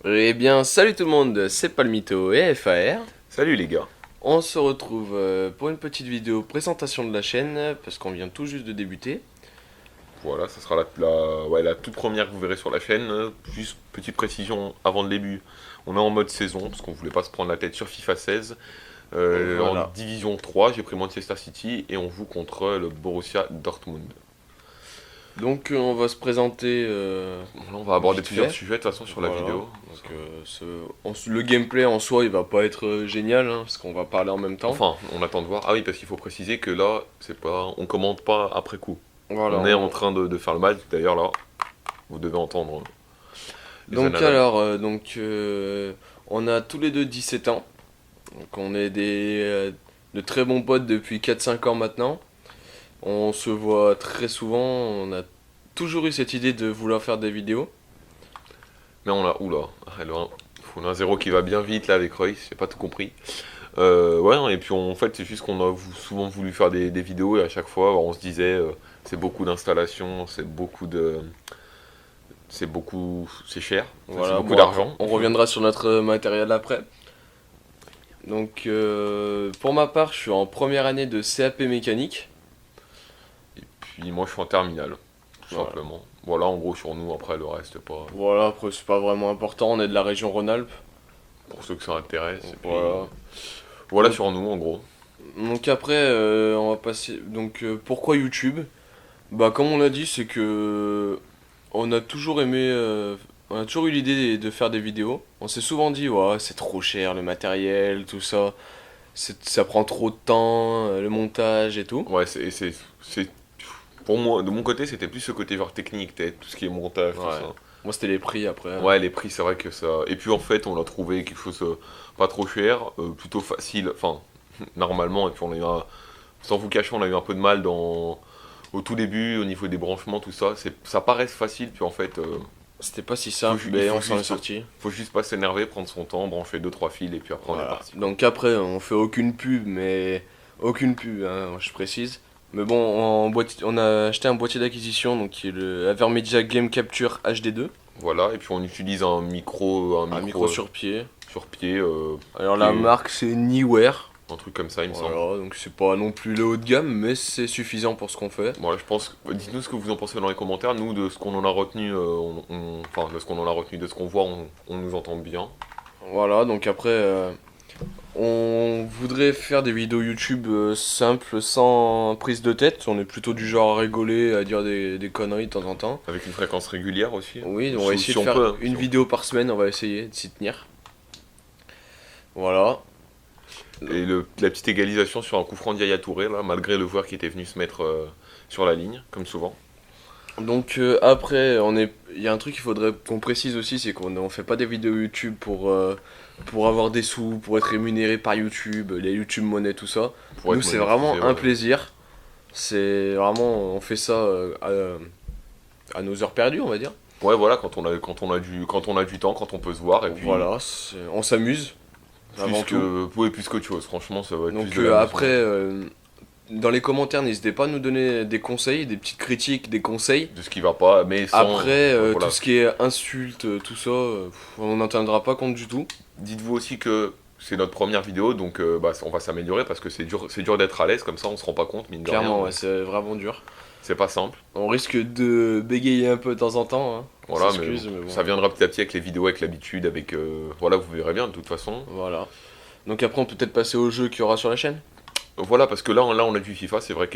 Eh bien, salut tout le monde, c'est Palmito et FAR. Salut les gars. On se retrouve pour une petite vidéo présentation de la chaîne, parce qu'on vient tout juste de débuter. Voilà, ça sera la toute première que vous verrez sur la chaîne. Juste petite précision avant le début. On est en mode saison parce qu'on voulait pas se prendre la tête sur FIFA 16. En Voilà. Division 3, j'ai pris Manchester City et on joue contre le Borussia Dortmund. Donc, on va se présenter Là, on va aborder vite plusieurs fait. sujets de toute façon sur la Voilà. vidéo. Donc, le gameplay en soi, il va pas être génial, hein, parce qu'on va parler en même temps. Enfin, on attend de voir. Ah oui, parce qu'il faut préciser que là, c'est pas, on commente pas après coup. Voilà. On est en train de faire le match. D'ailleurs là, vous devez entendre les Donc, analyses. alors, on a tous les deux 17 ans. Donc, on est de très bons potes depuis 4-5 ans maintenant. On se voit très souvent, on a toujours eu cette idée de vouloir faire des vidéos. Mais on a, oula, on a un zéro qui va bien vite là avec Royce, j'ai pas tout compris. Ouais, et puis en fait, c'est juste qu'on a souvent voulu faire des vidéos et à chaque fois, on se disait, c'est beaucoup d'installations, c'est cher, c'est Voilà, beaucoup bon, après, d'argent. on reviendra sur notre matériel après. Donc, pour ma part, je suis en première année de CAP mécanique. Et puis moi, je suis en terminale, tout Voilà, simplement. Voilà, en gros, sur nous, après le reste, pas voilà, après, c'est pas vraiment important, on est de la région Rhône-Alpes. pour ceux que ça intéresse. Et puis Voilà. voilà sur nous, en gros. Donc, après, on va passer. Donc, pourquoi YouTube? Bah, comme on l'a dit, c'est que on a toujours aimé, on a toujours eu l'idée de faire des vidéos. On s'est souvent dit, ouais, c'est trop cher le matériel, tout ça. Ça prend trop de temps, le montage et tout. Ouais, pour moi, de mon côté, c'était plus ce côté genre technique, tout ce qui est montage, tout Ouais. ça. Moi, c'était les prix après, hein. Ouais, les prix, c'est vrai que ça. Et puis en fait, on a trouvé quelque chose pas trop cher, plutôt facile, enfin, normalement, et puis sans vous cacher, on a eu un peu de mal au tout début, au niveau des branchements, tout ça. Ça paraît facile, puis en fait, C'était pas si simple, il mais faut on s'en est juste, sorti. faut juste pas s'énerver, prendre son temps, brancher deux trois fils, et puis après on est Voilà. parti, quoi. Donc après, on fait aucune pub, mais aucune pub, hein, je précise. Mais bon, on a acheté un boîtier d'acquisition, donc qui est le Avermedia Game Capture HD2, Voilà, et puis on utilise un micro, un micro sur pied. sur pied, Alors qui la est marque c'est Niware. un truc comme ça, il me semble. Voilà, donc c'est pas non plus le haut de gamme, mais c'est suffisant pour ce qu'on fait. Voilà, je pense. Dites-nous ce que vous en pensez dans les commentaires. Nous, de ce qu'on en a retenu, enfin, de ce qu'on en a retenu, de ce qu'on voit, on nous entend bien. Voilà, donc après, on voudrait faire des vidéos YouTube simples, sans prise de tête. On est plutôt du genre à rigoler, à dire des conneries de temps en temps. Avec une fréquence régulière aussi. Oui, on va essayer Si de on faire peut, hein, une vidéo par semaine, on va essayer de s'y tenir. Voilà. Et la petite égalisation sur un coup franc d'Yaya Touré, là, malgré le joueur qui était venu se mettre sur la ligne, comme souvent. Donc après, il y a un truc qu'il faudrait qu'on précise aussi, c'est qu'on ne fait pas des vidéos YouTube pour avoir des sous, pour être rémunéré par YouTube, les YouTube monnaie, tout ça. Pour Nous, être c'est monétisé, vraiment un ouais. plaisir. C'est vraiment, on fait ça à nos heures perdues, on va dire. Ouais, voilà, quand on a du temps, quand on peut se voir, et puis Voilà, on s'amuse avant tout. plus qu'autre chose. Franchement, ça va être Donc plus de l'amusement. après, dans les commentaires, n'hésitez pas à nous donner des conseils, des petites critiques, des conseils. De ce qui va pas, mais sans. Après, Voilà. tout ce qui est insultes, tout ça, on n'en tiendra pas compte du tout. Dites-vous aussi que c'est notre première vidéo, donc on va s'améliorer parce que c'est dur d'être à l'aise, comme ça on se rend pas compte, mine de rien. Clairement, ouais, c'est vraiment dur. C'est pas simple. On risque de bégayer un peu de temps en temps, hein. On Voilà, s'excuse, mais bon. ça viendra petit à petit avec les vidéos, avec l'habitude, avec. Voilà, vous verrez bien de toute façon. Voilà. Donc après, on peut peut-être passer au jeu qu'il y aura sur la chaîne. Voilà, parce que là on a du FIFA, c'est vrai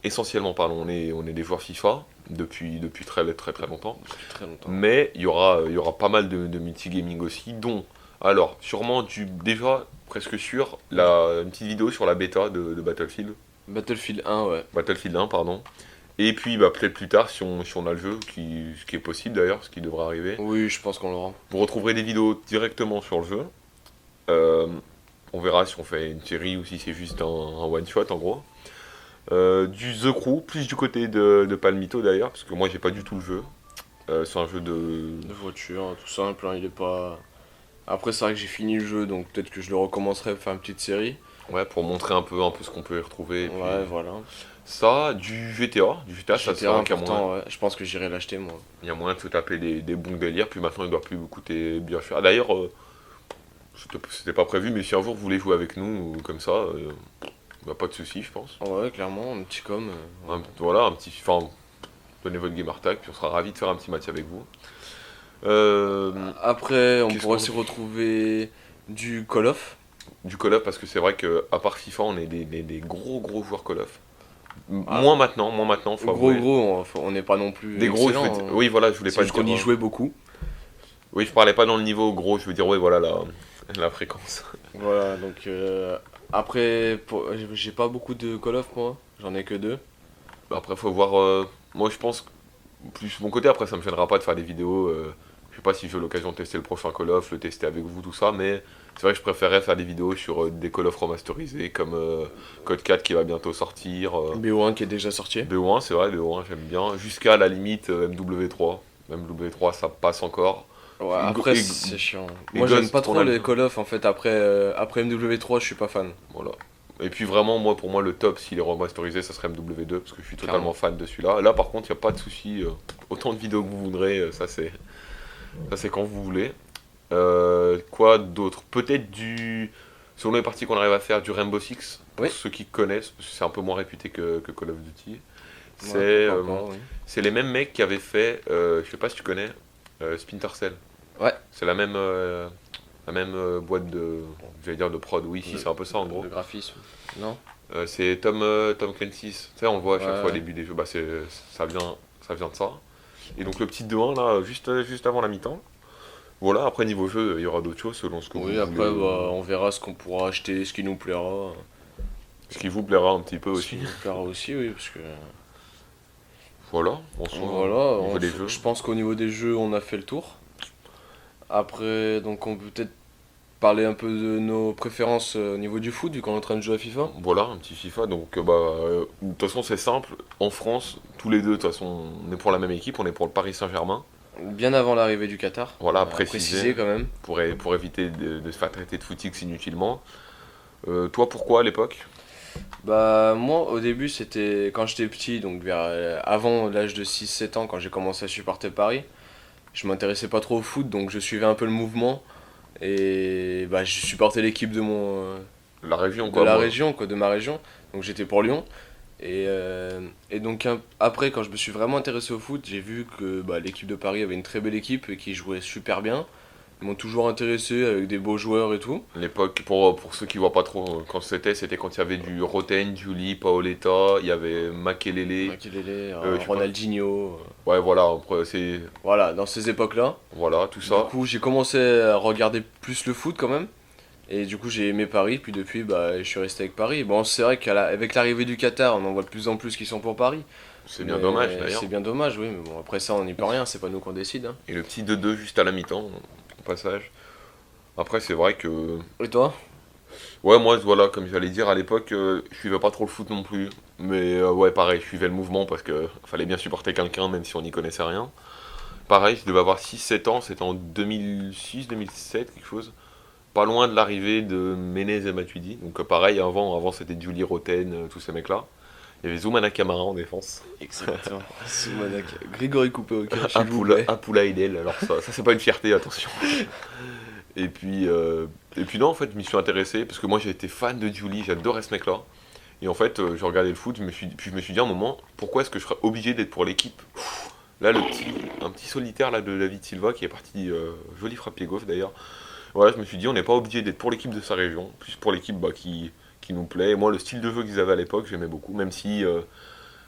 essentiellement, pardon, on est des joueurs FIFA depuis très très très longtemps. Depuis très longtemps. Mais il y aura pas mal de multigaming aussi, dont, alors, sûrement déjà, presque sûr, une petite vidéo sur la bêta de Battlefield. Battlefield 1, ouais. Battlefield 1, pardon. Et puis bah, peut-être plus tard, si on a le jeu, ce qui est possible d'ailleurs, ce qui devrait arriver. Oui, je pense qu'on l'aura. Vous retrouverez des vidéos directement sur le jeu. Euh, on verra si on fait une série ou si c'est juste un one-shot en gros. Du The Crew, plus du côté de Palmito d'ailleurs, parce que moi j'ai pas du tout le jeu. C'est un jeu de... De voiture, tout simple, hein, il est pas. Après, c'est vrai que j'ai fini le jeu, donc peut-être que je le recommencerai pour faire une petite série. Ouais, pour montrer un peu ce qu'on peut y retrouver. Et puis, Ouais, voilà. Ça, du GTA. Du GTA, ça c'est GTA vrai qu'il y a moyen. important, ouais. Je pense que j'irai l'acheter moi. Il y a moyen de se taper des bons délires, puis maintenant il doit plus coûter bien cher. D'ailleurs, c'était pas prévu, mais si un jour vous voulez jouer avec nous, ou comme ça, bah, pas de souci, je pense. Ouais, clairement, un petit com. Voilà, un petit. Enfin, donnez votre gamer tag, puis on sera ravis de faire un petit match avec vous. Euh, Après, on Qu'est-ce pourrait qu'on. aussi retrouver du Call of. Du Call of, parce que c'est vrai que à part FIFA, on est des gros gros joueurs Call of. Ah, Moins maintenant, faut gros, avouer. gros, on n'est pas non plus Des gros, je veux dire. excellent, hein. Oui, voilà, je voulais C'est pas juste qu'on dire. y jouait beaucoup. Oui, je parlais pas dans le niveau gros, je veux dire, ouais, voilà, la fréquence. Voilà, donc après, j'ai pas beaucoup de Call of moi, j'en ai que deux. Après, faut voir. Moi, je pense. Plus mon côté, après, ça me gênera pas de faire des vidéos. Je sais pas si j'ai l'occasion de tester le prochain Call of, le tester avec vous, tout ça, mais c'est vrai que je préférais faire des vidéos sur des Call of remasterisés, comme Code 4 qui va bientôt sortir. BO1 qui est déjà sorti. BO1, c'est vrai, BO1, j'aime bien. Jusqu'à la limite MW3. MW3, ça passe encore. Ouais, Et, après et- c'est chiant. et Moi j'aime Ghost, pas qu'on trop a les Call of en fait, après MW3 je suis pas fan. Voilà. Et puis vraiment, moi, pour moi, le top, s'il est remasterisé, ça serait MW2, parce que je suis totalement Clairement. fan de celui-là. Là, par contre, il n'y a pas de souci. Autant de vidéos que vous voudrez, ça c'est quand vous voulez. Quoi d'autre? Peut-être selon les parties qu'on arrive à faire, du Rainbow Six, pour Oui. ceux qui connaissent, parce que c'est un peu moins réputé que Call of Duty. C'est Ouais, euh, pourquoi pas, oui. c'est les mêmes mecs qui avaient fait, je sais pas si tu connais, Splinter Cell. Ouais. C'est la même boîte j'allais dire de prod, oui, si, c'est un peu ça en gros. Le graphisme. Non? C'est Tom Clancy. Tu sais, on le voit à chaque Ouais, fois au ouais. début des jeux. Bah, ça vient de ça. Et donc le petit 2-1 là, juste avant la mi-temps. Voilà, après niveau jeu, il y aura d'autres choses selon ce que vous Oui, après voulez. bah, on verra ce qu'on pourra acheter, ce qui nous plaira. Ce qui vous plaira un petit peu Ce qui aussi. nous plaira aussi, oui, parce que Voilà, en soi, voilà, au niveau des jeux. je pense qu'au niveau des jeux on a fait le tour. Après, donc on peut peut-être parler un peu de nos préférences au niveau du foot, vu qu'on est en train de jouer à FIFA. Voilà, un petit FIFA. Donc, de toute façon, c'est simple. En France, tous les deux, de toute façon, on est pour la même équipe, on est pour le Paris Saint-Germain. Bien avant l'arrivée du Qatar. Voilà, à Préciser préciser, quand même. pour éviter de se faire traiter de footix inutilement. Toi, pourquoi à l'époque? Bah moi au début c'était quand j'étais petit, donc avant l'âge de 6 7 ans quand j'ai commencé à supporter Paris. Je m'intéressais pas trop au foot donc je suivais un peu le mouvement et bah je supportais l'équipe La région, de quoi, la moi. région quoi, de ma région. Donc j'étais pour Lyon et donc après quand je me suis vraiment intéressé au foot, j'ai vu que bah, l'équipe de Paris avait une très belle équipe et qui jouait super bien. Ils m'ont toujours intéressé avec des beaux joueurs et tout. L'époque, pour ceux qui voient pas trop quand c'était quand il y avait du Roten, Juli, Paoletta, il y avait Makelele. Makelele, Je sais pas. Ronaldinho, Ouais, voilà, après, c'est. voilà, dans ces époques-là. Voilà, tout Du ça. coup, j'ai commencé à regarder plus le foot quand même. Et du coup, j'ai aimé Paris. Puis depuis, bah, je suis resté avec Paris. Bon, c'est vrai qu'avec l'arrivée du Qatar, on en voit de plus en plus qui sont pour Paris. C'est bien Mais dommage d'ailleurs. c'est bien dommage, oui. Mais bon, après ça, on n'y peut rien. C'est pas nous qu'on décide, hein. Et le petit 2-2 juste à la mi-temps, au passage. Après, c'est vrai que. Et toi? Ouais, moi, voilà, comme j'allais dire, à l'époque, je suivais pas trop le foot non plus. Mais ouais, pareil, je suivais le mouvement parce que fallait bien supporter quelqu'un, même si on n'y connaissait rien. Pareil, je devais avoir 6 7 ans, c'était en 2006 2007 quelque chose. Pas loin de l'arrivée de Menez et Matuidi. Donc pareil, avant c'était Julie Roten, tous ces mecs-là. Il y avait Zoumana Camara en défense. Exactement. Soumanak. Grégory Coupé au cœur, s'il vous plaît. Apula Edel, alors ça c'est pas une fierté, attention. Et puis, non, en fait, je m'y suis intéressé parce que moi j'ai été fan de Julie, j'adorais ce mec-là. Et en fait, je regardais le foot, puis je me suis dit à un moment, pourquoi est-ce que je serais obligé d'être pour l'équipe? Là, un petit solitaire là, de David Silva qui est parti, joli frappe pied gauche d'ailleurs. Voilà, je me suis dit, on n'est pas obligé d'être pour l'équipe de sa région, plus pour l'équipe qui nous plaît. Et moi, le style de jeu qu'ils avaient à l'époque, j'aimais beaucoup, même si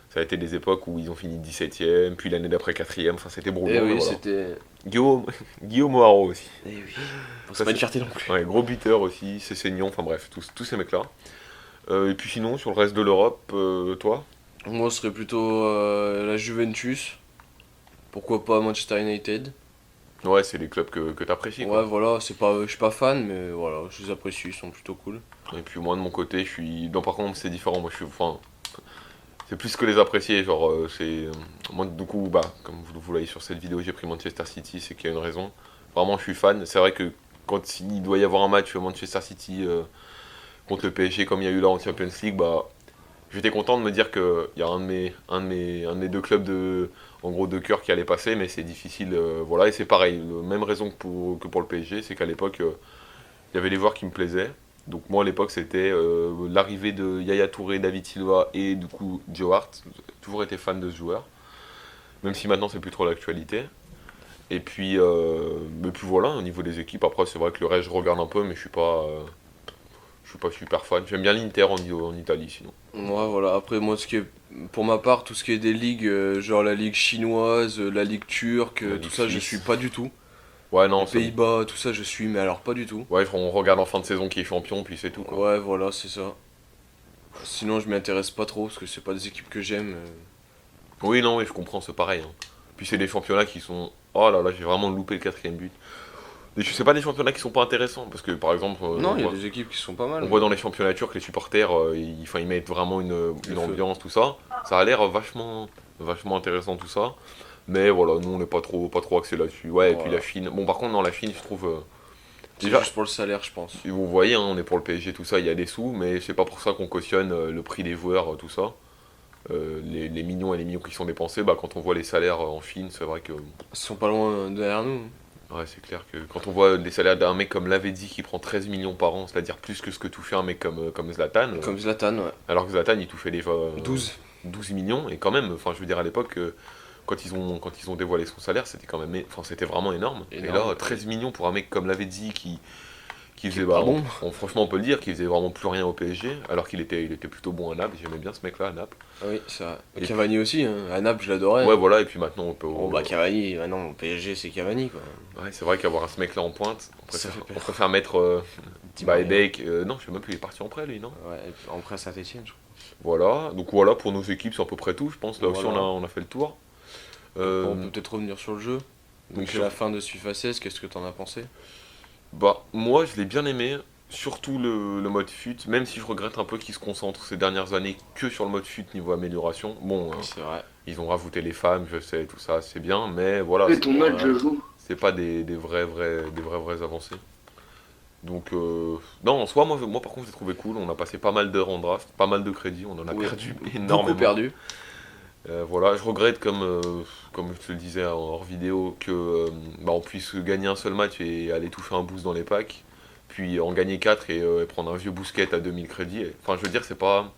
ça a été des époques où ils ont fini 17ème, puis l'année d'après 4ème, enfin c'était brouillon. Eh oui, mais voilà. c'était. Guillaume, Guillaume Haro aussi. Eh oui. Bon, Ça, c'est pas une c'est- fierté non plus. Ouais, gros buteur aussi, Cessignon, enfin bref, tous ces mecs-là. Et puis sinon, sur le reste de l'Europe, toi? Moi, ce serait plutôt la Juventus. Pourquoi pas Manchester United? Ouais, c'est les clubs que t'apprécies, Ouais, quoi. voilà, c'est pas, je suis pas fan, mais voilà, je les apprécie, ils sont plutôt cool. Et puis moi, de mon côté, je suis. Non, par contre, c'est différent, moi je suis. Enfin, c'est plus que les apprécier, genre, moi, du coup, bah, comme vous voyez sur cette vidéo, j'ai pris Manchester City, c'est qu'il y a une raison. Vraiment, je suis fan. C'est vrai que quand il doit y avoir un match Manchester City contre le PSG, comme il y a eu là en Champions League, bah, j'étais content de me dire qu'il y a un de mes deux clubs en gros de cœur qui allait passer, mais c'est difficile. Voilà, et c'est pareil, la même raison que pour le PSG, c'est qu'à l'époque, il y avait les joueurs qui me plaisaient. Donc moi à l'époque c'était l'arrivée de Yaya Touré, David Silva et du coup Joe Hart. J'ai toujours été fan de ce joueur, même si maintenant c'est plus trop l'actualité. Et puis voilà, au niveau des équipes, après c'est vrai que le reste je regarde un peu, mais je suis pas super fan. J'aime bien l'Inter en Italie sinon. Ouais, voilà. Après, moi, pour ma part, tout ce qui est des ligues, genre la ligue chinoise, la ligue turque, La tout Ligue ça, je suisse. suis pas du tout. Ouais Les non, ça, Pays-Bas, tout ça, je suis, mais alors pas du tout. ouais, on regarde en fin de saison qui est champion, puis c'est tout quoi. Ouais, voilà, c'est ça. Sinon, je m'y intéresse pas trop parce que c'est pas des équipes que j'aime. Oui non, oui, je comprends, c'est pareil, hein. Puis c'est des championnats qui sont... Oh là là, j'ai vraiment loupé le quatrième but. Et je sais pas des championnats qui sont pas intéressants, parce que par exemple, Non, il y a des équipes qui sont pas mal. on voit dans les championnats turcs les supporters, ils mettent vraiment Le une feu. ambiance, tout ça. Ça a l'air vachement intéressant tout ça. Mais voilà, nous on n'est pas trop axé là-dessus. Ouais, et puis la Voilà. Chine. Bon, par contre, dans la Chine, je trouve. C'est Déjà, juste pour le salaire, je pense. si vous voyez, hein, on est pour le PSG, tout ça, il y a des sous, mais c'est pas pour ça qu'on cautionne le prix des joueurs, tout ça. Les millions et les millions qui sont dépensés, bah, quand on voit les salaires en Chine, c'est vrai que. Ils sont pas loin derrière nous. Ouais, c'est clair que quand on voit les salaires d'un mec comme Lavezzi qui prend 13 millions par an, c'est-à-dire plus que ce que touchait un mec comme Zlatan, Comme Zlatan, ouais. alors que Zlatan il touchait déjà 12. 12 millions, et quand même, enfin je veux dire à l'époque, quand ils ont dévoilé son salaire, c'était quand même, enfin c'était vraiment énorme. Et Énorme. là, 13 millions pour un mec comme Lavezzi qui Qui faisait, est bah, pas bon. franchement on peut le dire, qui faisait vraiment plus rien au PSG, alors il était plutôt bon à Naples, j'aimais bien ce mec-là à Naples. Oui, c'est vrai. Et Cavani aussi, hein. À Naples, je l'adorais, Ouais hein. voilà, et puis maintenant on peut... Bon, bah Cavani, ah non, PSG, c'est Cavani, quoi. Ouais, c'est vrai qu'avoir ce mec-là en pointe, on Ça préfère, fait on peur. préfère mettre Di bah, Maria. Ebeck, non je sais même plus, il est parti en prêt lui, non? Ouais, et puis après Saint-Etienne, je Voilà, donc voilà pour nos équipes, c'est à peu près tout, je pense. Là crois. aussi, on a, Voilà. on a fait le tour. Après, on Euh, peut peut-être revenir sur le jeu. donc, Donc, c'est la fin de ce FIFA 16, qu'est-ce que t'en as pensé? bah, moi, je l'ai bien aimé, surtout le mode fut, même si je regrette un peu qu'ils se concentrent ces dernières années que sur le mode fut niveau amélioration. Bon, C'est vrai. ils ont rajouté les femmes, je sais, tout ça, c'est bien, mais voilà, Et ton mode, je Ouais. joue. c'est pas des vraies avancées. Donc, non, en soi, moi par contre, j'ai trouvé cool. On a passé pas mal d'heures en draft, pas mal de crédits, on en a Oui. perdu Beaucoup énormément. perdu. Voilà, je regrette, comme je te le disais en hors vidéo, que bah, on puisse gagner un seul match et aller toucher un boost dans les packs, puis en gagner 4 et prendre un vieux bousquet à 2000 crédits. Enfin, je veux dire, c'est pas.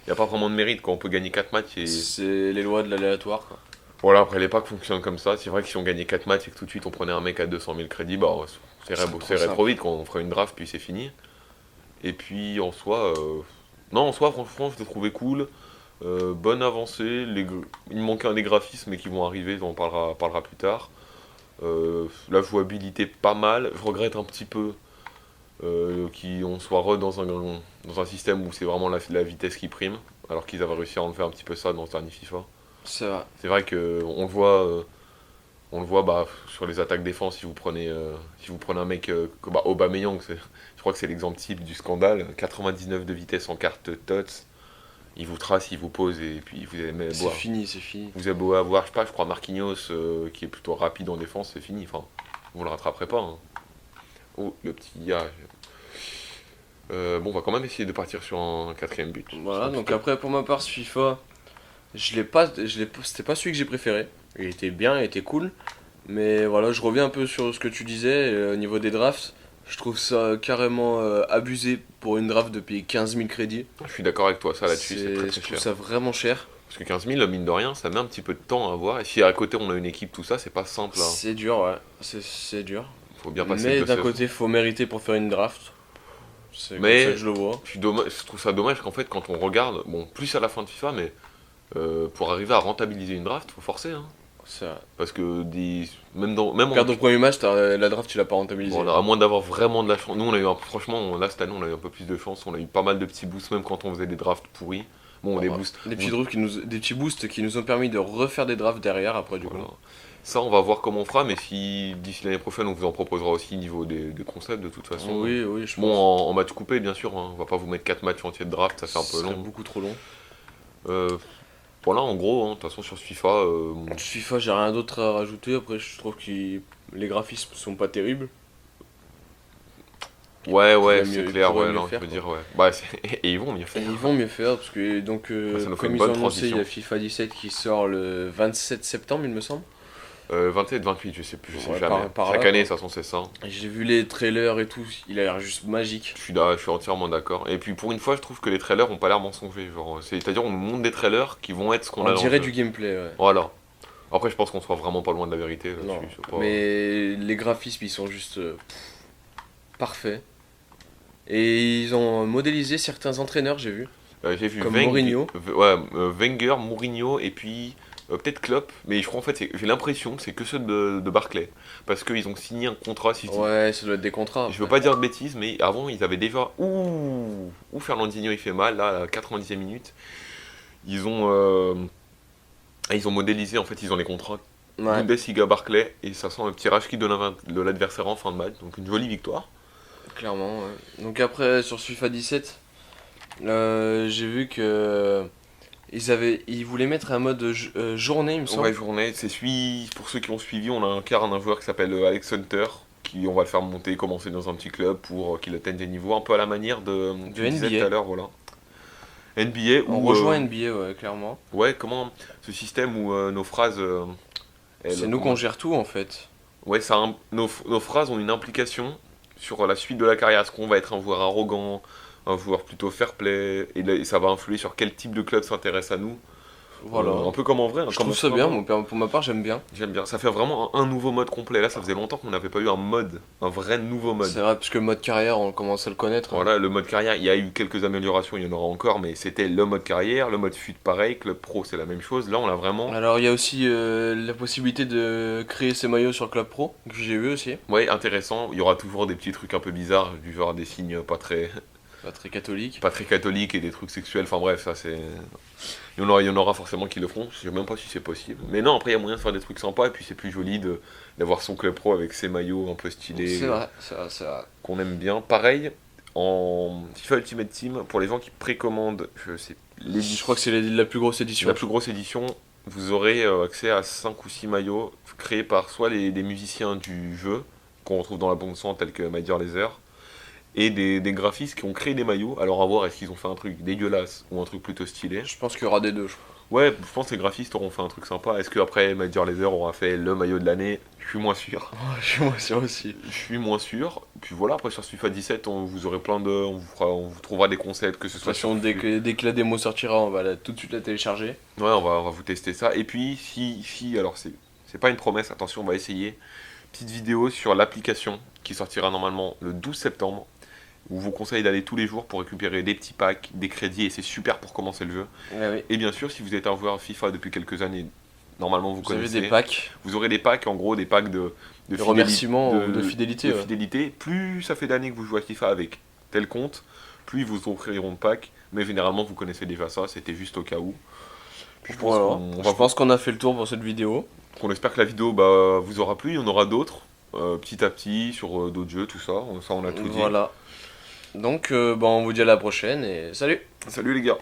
Il n'y a pas vraiment de mérite quand on peut gagner 4 matchs et. C'est les lois de l'aléatoire, quoi. Voilà, après les packs fonctionnent comme ça. C'est vrai que si on gagnait 4 matchs et que tout de suite on prenait un mec à 200 000 crédits, bah ouais, C'est trop ça irait simple. trop vite quand on ferait une draft, puis c'est fini. Et puis en soi. Non, en soi, franchement, je l'ai trouvé cool. Bonne avancée, il me manquait des graphismes mais qui vont arriver, on parlera plus tard. La jouabilité pas mal, je regrette un petit peu qu'on soit dans un système où c'est vraiment la vitesse qui prime, alors qu'ils avaient réussi à enlever un petit peu ça dans ce dernier FIFA. C'est vrai. C'est vrai que on le voit bah, sur les attaques défense, si vous prenez un mec comme bah, Aubameyang, je crois que c'est l'exemple type du scandale, 99 de vitesse en carte TOTS, il vous trace, il vous pose et puis vous avez même C'est fini, c'est fini. vous avez beau avoir, je sais pas, je crois Marquinhos qui est plutôt rapide en défense, c'est fini. Enfin, vous le rattraperez pas, hein. Oh, le petit gars. Bon, on va quand même essayer de partir sur un quatrième but. Voilà, donc après, pour ma part, ce FIFA, c'était pas celui que j'ai préféré. Il était bien, il était cool. Mais voilà, je reviens un peu sur ce que tu disais au niveau des drafts. Je trouve ça carrément abusé pour une draft de payer 15 000 crédits. Je suis d'accord avec toi, ça là-dessus, c'est très Je très trouve cher. ça vraiment cher. Parce que 15 000, mine de rien, ça met un petit peu de temps à avoir. Et si à côté on a une équipe, tout ça, c'est pas simple, hein. C'est dur, ouais. C'est dur. Faut bien passer Mais le d'un process. côté, faut mériter pour faire une draft. C'est comme Mais ça que je le vois. je trouve ça dommage qu'en fait, quand on regarde, bon, plus à la fin de FIFA, mais pour arriver à rentabiliser une draft, faut forcer, hein. C'est vrai. Parce que même en Perdre au premier match, la draft, tu l'as pas rentabilisé. bon, à moins d'avoir vraiment de la chance. Nous, on a eu franchement, là cette année, on a eu un peu plus de chance. On a eu pas mal de petits boosts, même quand on faisait des drafts pourris. Bon, des Voilà. boosts. Des petits boosts qui nous ont permis de refaire des drafts derrière après du Voilà. coup. Ça, on va voir comment on fera, mais si d'ici l'année prochaine, on vous en proposera aussi niveau des concepts, de toute façon. Oui, oui, je Bon, pense. en match coupé, bien sûr, hein. On va pas vous mettre 4 matchs entiers de draft, ça fait un Ce peu serait long. beaucoup trop long. Euh, voilà, en gros, hein, de toute façon, sur ce FIFA, FIFA, j'ai rien d'autre à rajouter. Après, je trouve que les graphismes sont pas terribles. Ouais, pourraient c'est mieux, clair, pourraient ouais, mieux non, je faire, veux quoi. dire, ouais. Bah, et ils vont mieux Et faire. ils vont mieux faire parce que Bah, ça nous fait comme une ils ont bonne annoncé, il y transition. a FIFA 17 qui sort le 27 septembre, il me semble. 27, 28, je sais Ouais, jamais. par Chaque là année, de quoi. toute façon, c'est ça. Et j'ai vu les trailers et tout, il a l'air juste magique. Je suis entièrement d'accord. Et puis pour une fois, je trouve que les trailers ont pas l'air mensongers. Genre, c'est-à-dire, on nous montre des trailers qui vont être ce qu'on On a dans le dirait jeu. du gameplay, ouais. Voilà. Après, je pense qu'on sera vraiment pas loin de la vérité Non, là-dessus. C'est pas... mais les graphismes ils sont juste parfaits. Et ils ont modélisé certains entraîneurs, j'ai vu, J'ai vu comme Mourinho. Wenger, Mourinho et puis peut-être Klopp. Mais je crois en fait, j'ai l'impression que c'est que ceux de Barclay. Parce qu'ils ont signé un contrat. Ouais, ça doit être des contrats Je veux après. pas dire de bêtises, mais avant ils avaient déjà. Ouh, Fernandinho il fait mal là, à la 90e minute. Ils ont. Ils ont modélisé, en fait, ils ont les contrats Ouais, Bundesliga Barclay et ça sent un petit rage qui donne de l'adversaire en fin de match. Donc une jolie victoire. clairement. Ouais. Donc après, sur ce FIFA 17, j'ai vu que ils voulaient mettre un mode journée, il me Ouais, semble. journée, pour ceux qui ont suivi, on a un joueur qui s'appelle Alex Hunter, qui on va le faire monter, commencer dans un petit club pour qu'il atteigne des niveaux un peu à la manière de, De tu disais tout à NBA. l'heure, voilà. NBA On ou rejoint NBA, ouais, clairement. ouais, comment ce système où nos phrases C'est nous qu'on gère tout en fait. ouais, nos phrases ont une implication sur la suite de la carrière. Est-ce qu'on va être un joueur arrogant, un joueur plutôt fair play, et ça va influer sur quel type de club s'intéresse à nous. Voilà. Un peu comme en vrai, hein, Je comme trouve on ça fait bien, avant. pour ma part, j'aime bien. J'aime bien. Ça fait vraiment un nouveau mode complet. Là, ça faisait longtemps qu'on n'avait pas eu un vrai nouveau mode. C'est vrai, parce que le mode carrière, on commence à le connaître. Voilà, le mode carrière, il y a eu quelques améliorations, il y en aura encore, mais c'était le mode carrière, le mode fut pareil, club pro c'est la même chose. Là, on a vraiment, Alors, il y a aussi la possibilité de créer ses maillots sur Club Pro, que j'ai vu aussi. ouais, intéressant. Il y aura toujours des petits trucs un peu bizarres, du genre des signes Pas très catholique. pas très catholiques et des trucs sexuels. Enfin bref, ça c'est. Il y en aura forcément qui le feront. Je sais même pas si c'est possible. Mais non, après il y a moyen de faire des trucs sympas et puis c'est plus joli d'avoir son club pro avec ses maillots un peu stylés C'est vrai, c'est vrai, c'est vrai. qu'on aime bien. Pareil en FIFA Ultimate Team pour les gens qui précommandent, je sais, Je crois que c'est la plus grosse édition. la plus grosse édition. Vous aurez accès à 5 ou 6 maillots créés par soit des musiciens du jeu qu'on retrouve dans la bande son tels que Major Lazer et des graphistes qui ont créé des maillots. Alors à voir est-ce qu'ils ont fait un truc dégueulasse ou un truc plutôt stylé. Je pense qu'il y aura des deux, je crois. Ouais, je pense que les graphistes auront fait un truc sympa. Est-ce qu'après Major Lazer aura fait le maillot de l'année? Je suis moins sûr. Je suis moi sûr aussi. Je suis moins sûr. Puis voilà, après sur FIFA 17, vous aurez plein de. On vous trouvera des concepts, que ce De toute soit façon, sur. dès que la démo sortira, on va tout de suite la télécharger. Ouais, on va vous tester ça. Et puis, alors c'est pas une promesse, attention, on va essayer. Petite vidéo sur l'application qui sortira normalement le 12 septembre. Où je vous conseille d'aller tous les jours pour récupérer des petits packs, des crédits, et c'est super pour commencer le jeu. Ouais, oui. Et bien sûr, si vous êtes un joueur FIFA depuis quelques années, normalement vous Vous avez connaissez. des packs, Vous aurez des packs, en gros, des packs des remerciements ou de fidélité. de Ouais. fidélité. Plus ça fait d'années que vous jouez à FIFA avec tel compte, plus ils vous offriront de packs. Mais généralement, vous connaissez déjà ça, c'était juste au cas où. Puis je pense Voilà. qu'on Je pense qu'on a fait le tour pour cette vidéo. qu'on espère que la vidéo bah, vous aura plu. Il y en aura d'autres, petit à petit, sur d'autres jeux, tout ça. Ça, on a tout dit. Voilà. Donc, on vous dit à la prochaine et salut! Salut les gars!